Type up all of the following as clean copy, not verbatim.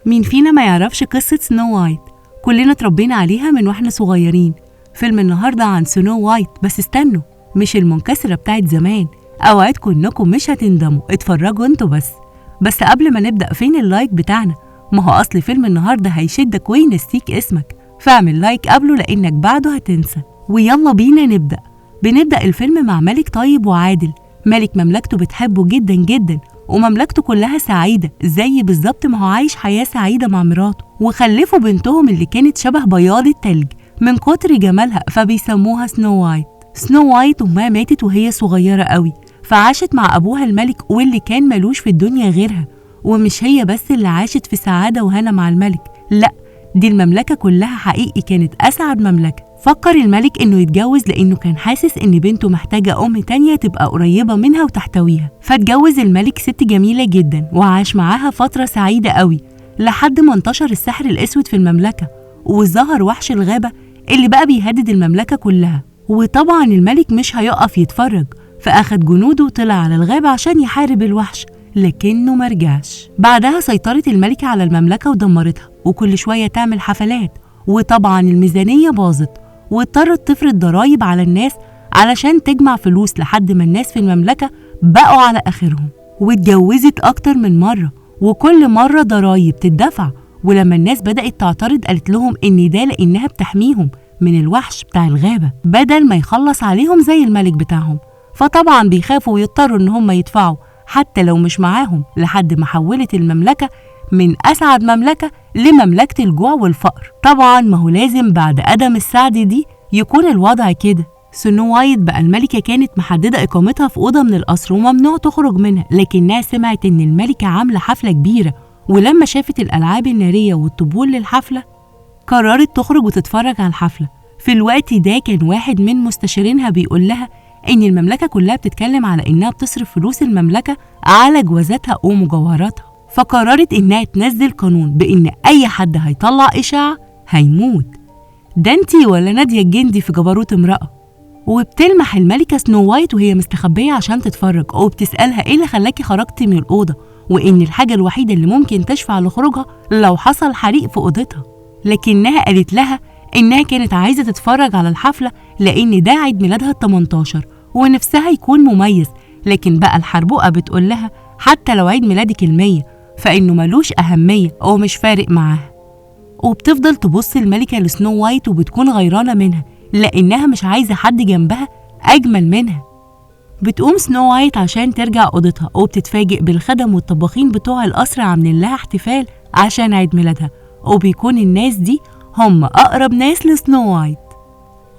مين فينا ما يعرفش قصة سنو وايت؟ كلنا اتربينا عليها من واحنا صغيرين. فيلم النهاردة عن سنو وايت، بس استنوا، مش المنكسرة بتاعت زمان. اوعدكم انكم مش هتندموا، اتفرجوا انتوا بس قبل ما نبدأ، فين اللايك بتاعنا؟ ما هو اصل فيلم النهاردة هيشدك وينسيك اسمك، فاعمل لايك قبله لانك بعده هتنسى. ويلا بينا بنبدأ الفيلم مع ملك طيب وعادل. ملك مملكته بتحبه جدا جدا، ومملكته كلها سعيدة زي بالظبط ما هو عايش حياة سعيدة مع مراته، وخلفوا بنتهم اللي كانت شبه بياض التلج من كتر جمالها، فبيسموها سنو وايت. سنو وايت أمها ماتت وهي صغيرة قوي، فعاشت مع أبوها الملك واللي كان ملوش في الدنيا غيرها. ومش هي بس اللي عاشت في سعادة وهنا مع الملك، لأ، دي المملكة كلها حقيقي كانت أسعد مملكة. فكر الملك إنه يتجوز لأنه كان حاسس إن بنته محتاجة أم تانية تبقى قريبة منها وتحتويها، فاتجوز الملك ست جميلة جدا وعاش معاها فترة سعيدة قوي لحد ما انتشر السحر الأسود في المملكة، وظهر وحش الغابة اللي بقى بيهدد المملكة كلها. وطبعا الملك مش هيقف يتفرج، فأخد جنوده وطلع على الغابة عشان يحارب الوحش، لكنه مرجعش. بعدها سيطرت الملكة على المملكة ودمرتها، وكل شوية تعمل حفلات، وطبعا الميزانية باظت، واضطرت تفرض ضرايب على الناس علشان تجمع فلوس لحد ما الناس في المملكة بقوا على آخرهم. واتجوزت أكتر من مرة، وكل مرة ضرايب تدفع. ولما الناس بدأت تعترض قالت لهم إن ده لأنها بتحميهم من الوحش بتاع الغابة بدل ما يخلص عليهم زي الملك بتاعهم. فطبعا بيخافوا ويضطروا إن هم يدفعوا حتى لو مش معاهم، لحد ما حولت المملكة من أسعد مملكة لمملكة الجوع والفقر. طبعا ما هو لازم بعد قدم السعد دي يكون الوضع كده. سنو وايت بقى الملكة كانت محددة إقامتها في أوضة من القصر وممنوع تخرج منها، لكنها سمعت إن الملكة عاملة حفلة كبيرة، ولما شافت الألعاب النارية والطبول للحفلة قررت تخرج وتتفرج على الحفلة. في الوقت ده كان واحد من مستشارينها بيقول لها إن المملكة كلها بتتكلم على إنها بتصرف فلوس المملكة على جوازاتها ومجوهراتها، فقررت إنها تنزل قانون بإن أي حد هيطلع إشاعة هيموت. ده انتي ولا نادية الجندي في جبروت امرأة؟ وبتلمح الملكة سنو وايت وهي مستخبية عشان تتفرج، وبتسألها إيه اللي خلاكي خرجتي من الأوضة، وإن الحاجة الوحيدة اللي ممكن تشفع لخروجها لو حصل حريق في أوضتها. لكنها قالت لها إنها كانت عايزة تتفرج على الحفلة لأن ده عيد ميلادها ال18 ونفسها يكون مميز. لكن بقى الحربوقة بتقول لها حتى لو عيد ميلادك ال100 فإنه ملوش أهمية ومش فارق معاها. وبتفضل تبص الملكة لسنو وايت وبتكون غيرانة منها لأنها مش عايزة حد جنبها أجمل منها. بتقوم سنو وايت عشان ترجع أوضتها، وبتتفاجئ بالخدم والطباخين بتوع القصر عاملين لها احتفال عشان عيد ميلادها، وبيكون الناس دي هم أقرب ناس لسنو وايت.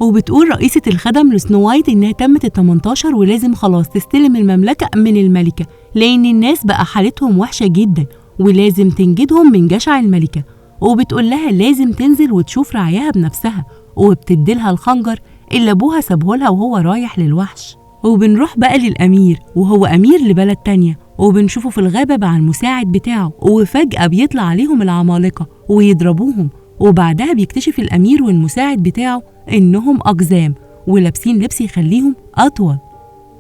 وبتقول رئيسة الخدم لسنو وايت إنها تمت ال18 ولازم خلاص تستلم المملكة من الملكة، لأن الناس بقى حالتهم وحشة جدا ولازم تنجدهم من جشع الملكة. وبتقول لها لازم تنزل وتشوف رعاياها بنفسها، وبتديلها الخنجر اللي أبوها سابهولها وهو رايح للوحش. وبنروح بقى للأمير، وهو أمير لبلد تانية، وبنشوفه في الغابة مع المساعد بتاعه، وفجأة بيطلع عليهم العمالقة ويضربوهم. وبعدها بيكتشف الأمير والمساعد بتاعه إنهم أقزام ولابسين لبس يخليهم أطول،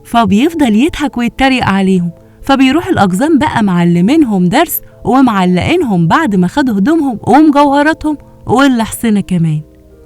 فبيفضل يضحك ويتريق عليهم. فبيروح الأقزام بقى معلمينهم درس ومعلقينهم بعد ما خدوا هدومهم ومجوهراتهم واللحسنة كمان.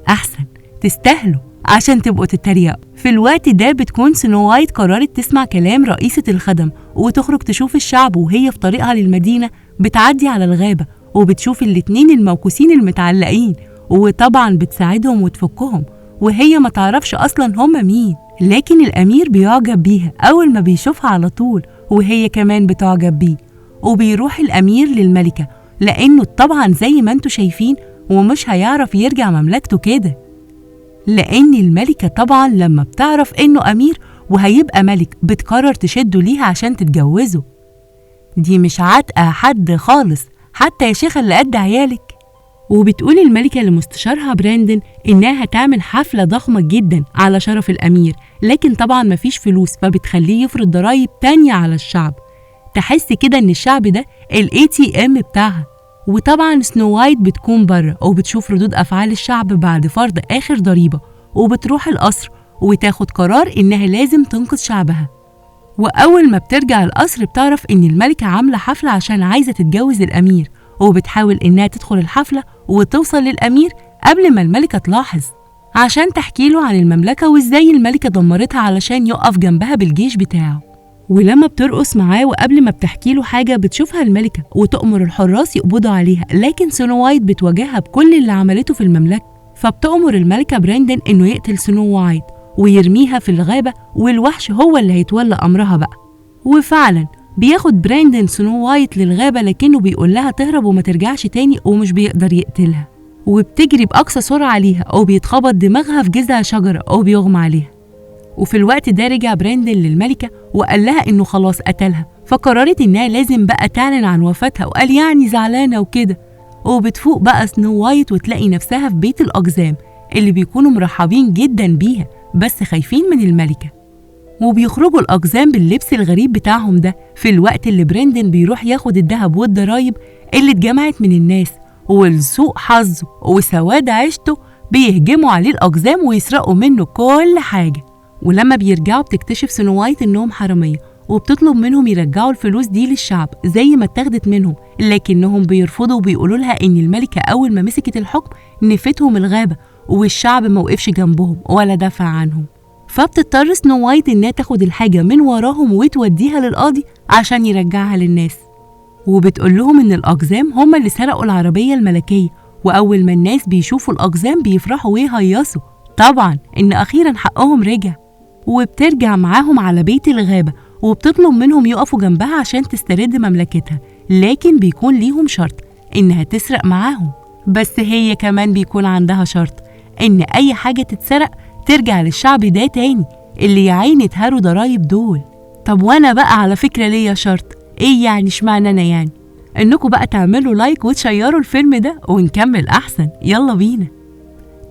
أحسن تستاهلوا عشان تبقوا تتريقوا. في الوقت ده بتكون سنو وايت قررت تسمع كلام رئيسة الخدم وتخرج تشوف الشعب، وهي في طريقها للمدينة بتعدي على الغابة وبتشوف الاتنين الموكوسين المتعلقين، وطبعا بتساعدهم وتفكهم وهي ما تعرفش أصلا هم مين. لكن الأمير بيعجب بيها أول ما بيشوفها على طول، وهي كمان بتعجب بيه. وبيروح الأمير للملكة لأنه طبعا زي ما انتوا شايفين ومش هيعرف يرجع مملكته كده، لأن الملكة طبعا لما بتعرف إنه أمير وهيبقى ملك بتقرر تشده ليها عشان تتجوزه. دي مش عاتقة حد خالص، حتى يا شيخة اللي قد عيالك. وبتقول الملكة لمستشارها براندن إنها هتعمل حفلة ضخمة جدا على شرف الأمير، لكن طبعا مفيش فلوس، فبتخليه يفرض ضرايب تانية على الشعب، تحس كده إن الشعب ده ATM بتاعها. وطبعا سنو وايت بتكون بره وبتشوف ردود أفعال الشعب بعد فرض آخر ضريبة، وبتروح القصر وتاخد قرار إنها لازم تنقذ شعبها. وأول ما بترجع القصر بتعرف إن الملكة عاملة حفلة عشان عايزة تتجوز الأمير، وبتحاول إنها تدخل الحفلة وتوصل للأمير قبل ما الملكة تلاحظ، عشان تحكي له عن المملكة وإزاي الملكة دمرتها علشان يقف جنبها بالجيش بتاعه. ولما بترقص معاه وقبل ما بتحكي له حاجة بتشوفها الملكة وتأمر الحراس يقبضوا عليها، لكن سنو وايت بتواجهها بكل اللي عملته في المملكة، فبتأمر الملكة براندن إنه يقتل سنو وايت ويرميها في الغابة، والوحش هو اللي هيتولى أمرها بقى. وفعلا بياخد براندن سنو وايت للغابة، لكنه بيقول لها تهرب وما ترجعش تاني ومش بيقدر يقتلها، وبتجري بأقصى سرعة عليها أو بيتخبط دماغها في جذع شجرة أو بيغمى عليها. وفي الوقت ده رجع براندن للملكة وقال لها إنه خلاص قتلها، فقررت إنها لازم بقى تعلن عن وفاتها، وقال يعني زعلانة وكده. وبتفوق بقى سنو وايت وتلاقي نفسها في بيت الأقزام اللي بيكونوا مرحبين جدا بيها بس خايفين من الملكة. وبيخرجوا الأقزام باللبس الغريب بتاعهم ده في الوقت اللي براندن بيروح ياخد الذهب والضرايب اللي اتجمعت من الناس، ولسوء حظه وسواد عيشته بيهجموا عليه الأقزام ويسرقوا منه كل حاجة. ولما بيرجعوا بتكتشف سنو وايت إنهم حرامية، وبتطلب منهم يرجعوا الفلوس دي للشعب زي ما اتاخدت منهم، لكنهم بيرفضوا وبيقولوا لها إن الملكة أول ما مسكت الحكم نفتهم الغابة والشعب ما وقفش جنبهم ولا دافع عنهم. فبتضطر سنو وايت إنها تاخد الحاجة من وراهم وتوديها للقاضي عشان يرجعها للناس. وبتقول لهم إن الأقزام هم اللي سرقوا العربية الملكية، وأول ما الناس بيشوفوا الأقزام بيفرحوا ويهيصوا طبعا إن أخيرا حقهم رجع. وبترجع معاهم على بيت الغابة وبتطلب منهم يقفوا جنبها عشان تسترد مملكتها، لكن بيكون ليهم شرط إنها تسرق معاهم، بس هي كمان بيكون عندها شرط إن أي حاجة تتسرق ترجع للشعب ده تاني اللي يا عيني اتهروا ضرايب دول. طب وأنا بقى على فكرة ليا شرط، إيه يعني اشمعنى أنا يعني؟ إنكم بقى تعملوا لايك وتشيروا الفيلم ده ونكمل أحسن، يلا بينا.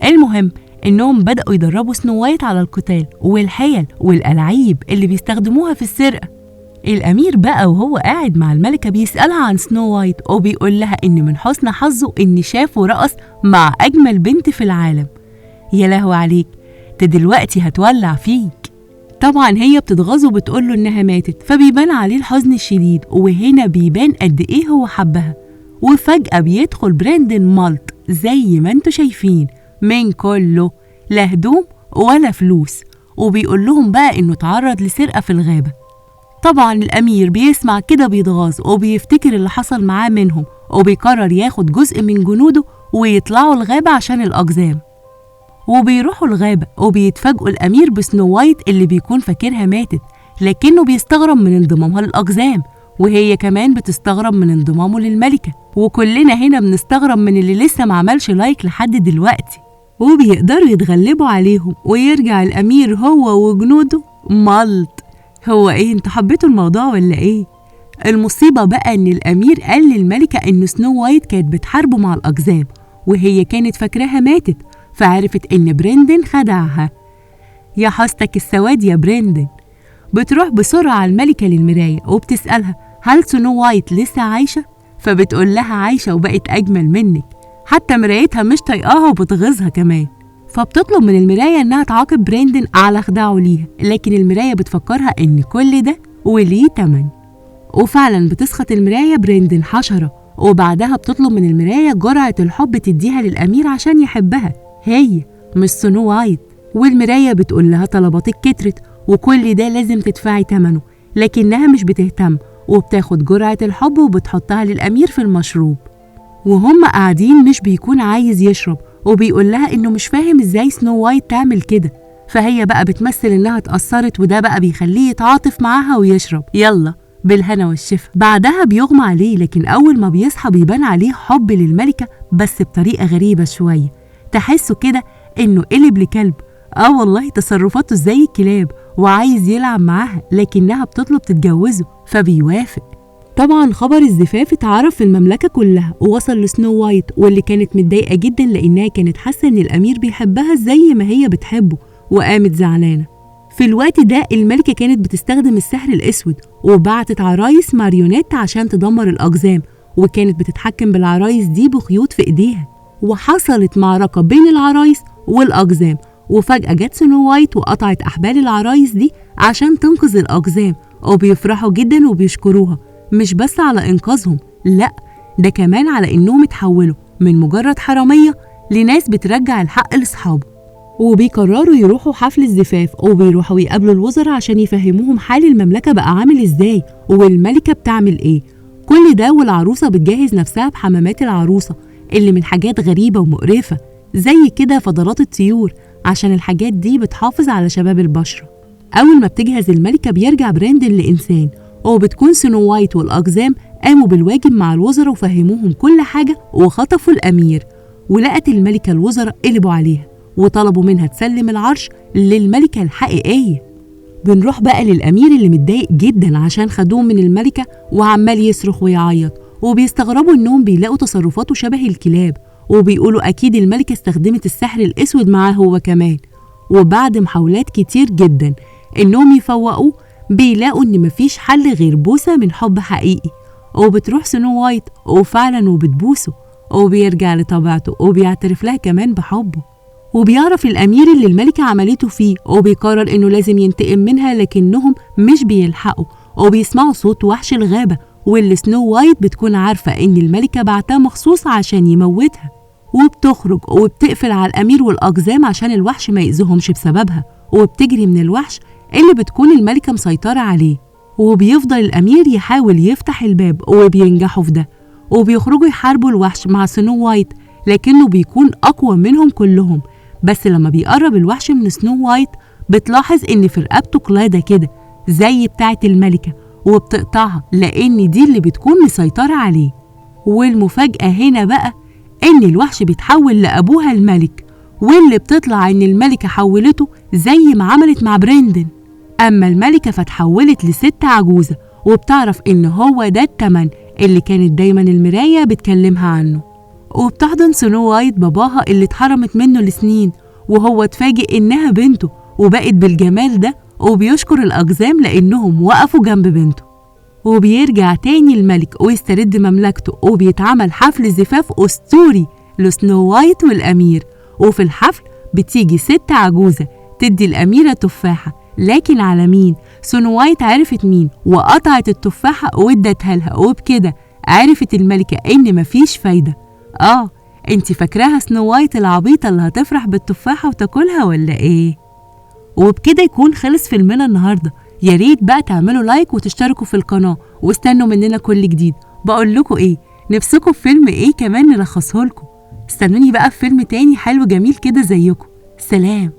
المهم إنهم بدأوا يدربوا سنو وايت على القتال والحيل والألعاب اللي بيستخدموها في السرقة. الأمير بقى وهو قاعد مع الملكة بيسألها عن سنو وايت، وبيقول لها إن من حسن حظه إن شافه رقص مع أجمل بنت في العالم. يا لهو عليك، دلوقتي هتولع فيك. طبعا هي بتتغاظ وبتقول له إنها ماتت، فبيبان عليه الحزن الشديد، وهنا بيبان قد إيه هو حبها. وفجأة بيدخل براندن مالت زي ما انتوا شايفين من كله، لا هدوم ولا فلوس، وبيقول لهم بقى إنه اتعرض لسرقة في الغابة. طبعا الأمير بيسمع كده بيتغاظ وبيفتكر اللي حصل معاه منهم، وبيقرر ياخد جزء من جنوده ويطلعوا الغابة عشان الأقزام. وبيروحوا الغابة وبيتفاجئوا الأمير بسنو وايت اللي بيكون فاكرها ماتت، لكنه بيستغرب من انضمامها للأقزام، وهي كمان بتستغرب من انضمامه للملكة، وكلنا هنا بنستغرب من اللي لسه معملش لايك لحد دلوقتي. وبيقدروا يتغلبوا عليهم ويرجع الأمير هو وجنوده مالت. هو إيه، انتوا حبيتوا الموضوع ولا إيه؟ المصيبة بقى إن الأمير قال للملكة إن سنو وايت كانت بتحاربه مع الأقزام، وهي كانت فاكراها ماتت، فعرفت إن براندن خدعها. يا حستك السواد يا براندن. بتروح بسرعة الملكة للمراية وبتسألها هل سنو وايت لسه عايشة؟ فبتقول لها عايشة وبقت أجمل منك، حتى مرايتها مش طايقاها وبتغيظها كمان. فبتطلب من المراية إنها تعاقب براندن على خداعه ليها، لكن المراية بتفكرها إن كل ده وليه تمن. وفعلا بتسخط المراية براندن حشرة، وبعدها بتطلب من المراية جرعة الحب تديها للأمير عشان يحبها هي مش سنو وايت. والمراية بتقول لها طلباتك كترت وكل ده لازم تدفعي تمنه، لكنها مش بتهتم وبتاخد جرعة الحب وبتحطها للأمير في المشروب. وهم قاعدين مش بيكون عايز يشرب، وبيقول لها إنه مش فاهم إزاي سنو وايت تعمل كده، فهي بقى بتمثل إنها اتأثرت، وده بقى بيخليه يتعاطف معاها ويشرب. يلا بالهنا والشفا. بعدها بيغمى عليه، لكن أول ما بيصحى بيبان عليه حب للملكة بس بطريقة غريبة شوية، تحسه كده إنه قلب لكلب. والله تصرفاته زي الكلاب وعايز يلعب معاها، لكنها بتطلب تتجوزه فبيوافق. طبعا خبر الزفاف اتعرف في المملكة كلها ووصل لسنو وايت، واللي كانت متضايقة جدا لأنها كانت حاسة إن الأمير بيحبها زي ما هي بتحبه، وقامت زعلانة. في الوقت ده الملكة كانت بتستخدم السحر الأسود، وبعتت عرايس ماريونيت عشان تدمر الأقزام، وكانت بتتحكم بالعرايس دي بخيوط في إيديها. وحصلت معركة بين العرايس والأقزام، وفجأة جت سنو وايت وقطعت أحبال العرايس دي عشان تنقذ الأقزام، وبيفرحوا جدا وبيشكروها مش بس على إنقاذهم، لأ ده كمان على إنهم اتحولوا من مجرد حرامية لناس بترجع الحق لأصحابه. وبيقرروا يروحوا حفل الزفاف وبيروحوا يقابلوا الوزراء عشان يفهموهم حال المملكة بقى عامل إزاي والملكة بتعمل إيه. كل ده والعروسة بتجهز نفسها بحمامات العروسة اللي من حاجات غريبة ومقرفة زي كده فضلات الطيور، عشان الحاجات دي بتحافظ على شباب البشرة. أول ما بتجهز الملكة بيرجع براندن لإنسان، وبتكون سنو وايت والأقزام قاموا بالواجب مع الوزراء وفهموهم كل حاجة وخطفوا الأمير. ولقت الملكة الوزراء قلبوا عليها وطلبوا منها تسلم العرش للملكة الحقيقية. بنروح بقى للأمير اللي متضايق جدا عشان خدوه من الملكة وعمال يصرخ ويعيط، وبيستغربوا إنهم بيلاقوا تصرفاته شبه الكلاب، وبيقولوا أكيد الملكة استخدمت السحر الأسود معاه هو كمان. وبعد محاولات كتير جدا إنهم يفوقوه بيلاقوا إن مفيش حل غير بوسة من حب حقيقي، وبتروح سنو وايت وفعلا وبتبوسه وبيرجع لطبيعته وبيعترف لها كمان بحبه. وبيعرف الأمير اللي الملكة عملته فيه وبيقرر إنه لازم ينتقم منها، لكنهم مش بيلحقوا وبيسمعوا صوت وحش الغابة واللي سنو وايت بتكون عارفة إن الملكة بعتها مخصوص عشان يموتها. وبتخرج وبتقفل على الأمير والأقزام عشان الوحش ما يأذيهمش بسببها، وبتجري من الوحش اللي بتكون الملكة مسيطرة عليه. وبيفضل الأمير يحاول يفتح الباب وبينجحوا في ده، وبيخرجوا يحاربوا الوحش مع سنو وايت، لكنه بيكون أقوى منهم كلهم. بس لما بيقرب الوحش من سنو وايت بتلاحظ إن في رقبته قلادة كده زي بتاعة الملكة، وبتقطعها لأن دي اللي بتكون مسيطرة عليه. والمفاجأة هنا بقى إن الوحش بيتحول لأبوها الملك، واللي بتطلع إن الملكة حولته زي ما عملت مع براندن. أما الملكة فتحولت لست عجوزة، وبتعرف إن هو ده التمن اللي كانت دايما المراية بتكلمها عنه. وبتحضن سنو وايت باباها اللي اتحرمت منه لسنين، وهو اتفاجئ إنها بنته وبقت بالجمال ده، وبيشكر الأقزام لأنهم وقفوا جنب بنته. وبيرجع تاني الملك ويسترد مملكته، وبيتعمل حفل زفاف أسطوري لسنو وايت والأمير. وفي الحفل بتيجي ست عجوزة تدي الأميرة تفاحة، لكن على مين؟ سنو وايت عرفت مين وقطعت التفاحة وادتها لها، وبكده عرفت الملكة إن مفيش فايدة. انتي فاكراها سنو وايت العبيطة اللي هتفرح بالتفاحة وتاكلها ولا ايه؟ وبكده يكون خلص فيلمنا النهاردة. يا ريت بقى تعملوا لايك وتشتركوا في القناة واستنوا مننا كل جديد. بقول لكم ايه، نفسكم في فيلم ايه كمان نلخصه لكم؟ استنوني بقى في فيلم تاني حلو جميل كده زيكم. سلام.